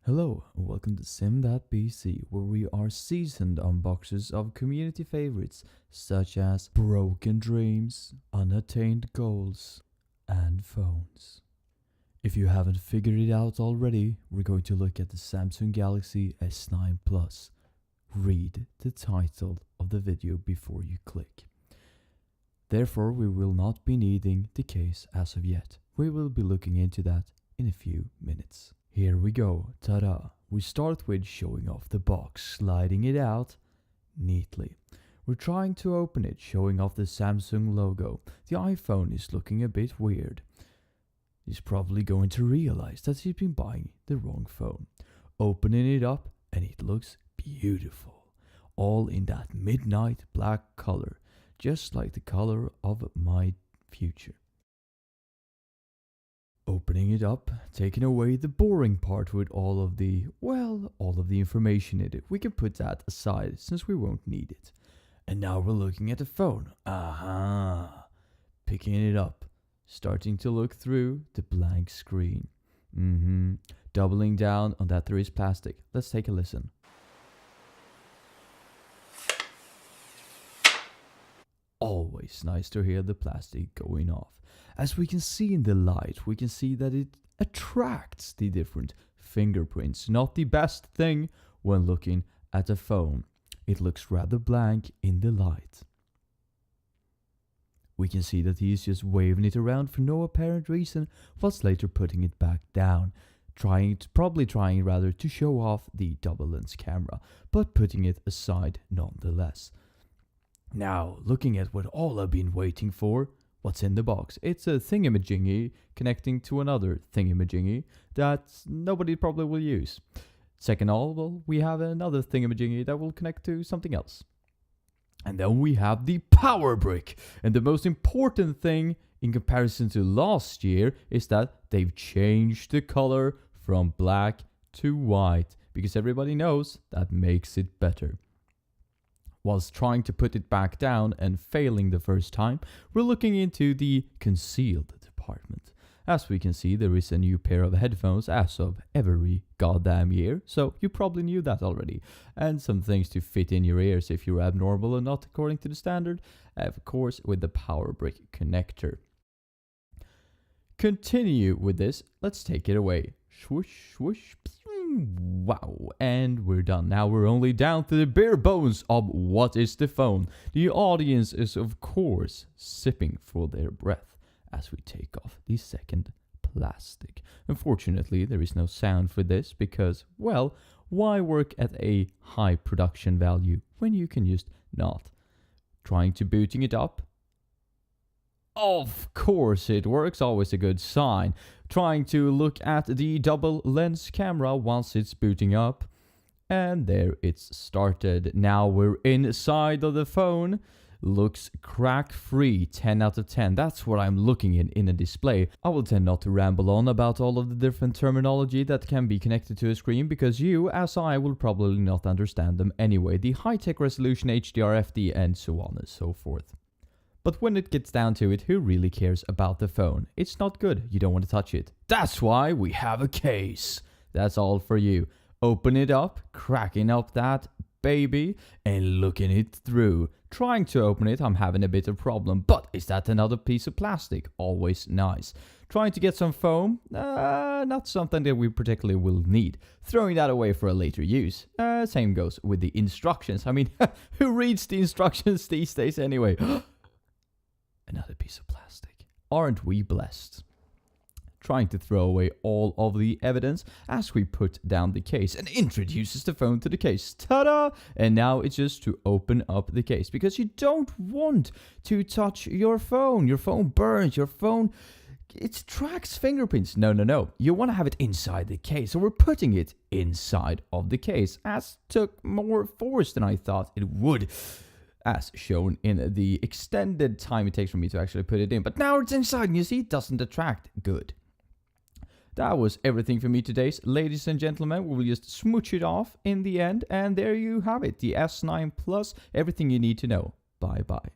Hello and welcome to Sim.bc, where we are seasoned unboxers of community favorites such as broken dreams, unattained goals, and phones. If you haven't figured it out already, we're going to look at the Samsung Galaxy S9 Plus. Read the title of the video before you click. Therefore, we will not be needing the case as of yet. We will be looking into that in a few minutes. Here we go, ta-da! We start with showing off the box, sliding it out neatly. We're trying to open it, showing off the Samsung logo. The iPhone is looking a bit weird. He's probably going to realize that he's been buying the wrong phone. Opening it up and it looks beautiful. All in that midnight black color, just like the color of my future. Opening it up, taking away the boring part with all of the information in it. We can put that aside since we won't need it. And now we're looking at the phone. Picking it up, starting to look through the blank screen. Doubling down on that there is plastic. Let's take a listen. Always nice to hear the plastic going off. As we can see in the light, we can see that it attracts the different fingerprints. Not the best thing when looking at a phone. It looks rather blank in the light. We can see that he is just waving it around for no apparent reason, whilst later putting it back down. Probably trying to show off the double lens camera, but putting it aside nonetheless. Now, looking at what all I've been waiting for, what's in the box? It's a thingamajiggy connecting to another thingamajiggy that nobody probably will use. Second of all, we have another thingamajiggy that will connect to something else. And then we have the power brick. And the most important thing in comparison to last year is that they've changed the color from black to white, because everybody knows that makes it better. Whilst trying to put it back down and failing the first time, we're looking into the concealed department. As we can see, there is a new pair of headphones as of every goddamn year, so you probably knew that already. And some things to fit in your ears if you're abnormal and not according to the standard, of course with the power brick connector. Continue with this, let's take it away. Swoosh, swoosh, wow, and we're done. Now we're only down to the bare bones of what is the phone. The audience is of course sipping for their breath as we take off the second plastic. Unfortunately, there is no sound for this because, well, why work at a high production value when you can just not? Trying to booting it up. Of course it works, always a good sign. Trying to look at the double lens camera once it's booting up. And there it's started. Now we're inside of the phone. Looks crack free, 10 out of 10. That's what I'm looking in a display. I will tend not to ramble on about all of the different terminology that can be connected to a screen, because you, as I, will probably not understand them anyway. The high-tech resolution, HDR, FD, and so on and so forth. But when it gets down to it, who really cares about the phone? It's not good. You don't want to touch it. That's why we have a case. That's all for you. Open it up, cracking up that baby, and looking it through. Trying to open it, I'm having a bit of problem. But is that another piece of plastic? Always nice. Trying to get some foam? Not something that we particularly will need. Throwing that away for a later use. Same goes with the instructions. I mean, who reads the instructions these days anyway? Another piece of plastic. Aren't we blessed? Trying to throw away all of the evidence as we put down the case and introduces the phone to the case. Ta-da! And now it's just to open up the case, because you don't want to touch your phone. Your phone burns. Your phone, it tracks fingerprints. No. You want to have it inside the case. So we're putting it inside of the case, as took more force than I thought it would, as shown in the extended time it takes for me to actually put it in. But now it's inside, and you see, it doesn't attract. Good. That was everything for me today, ladies and gentlemen. We will just smooch it off in the end, and there you have it, the S9 Plus, everything you need to know. Bye bye.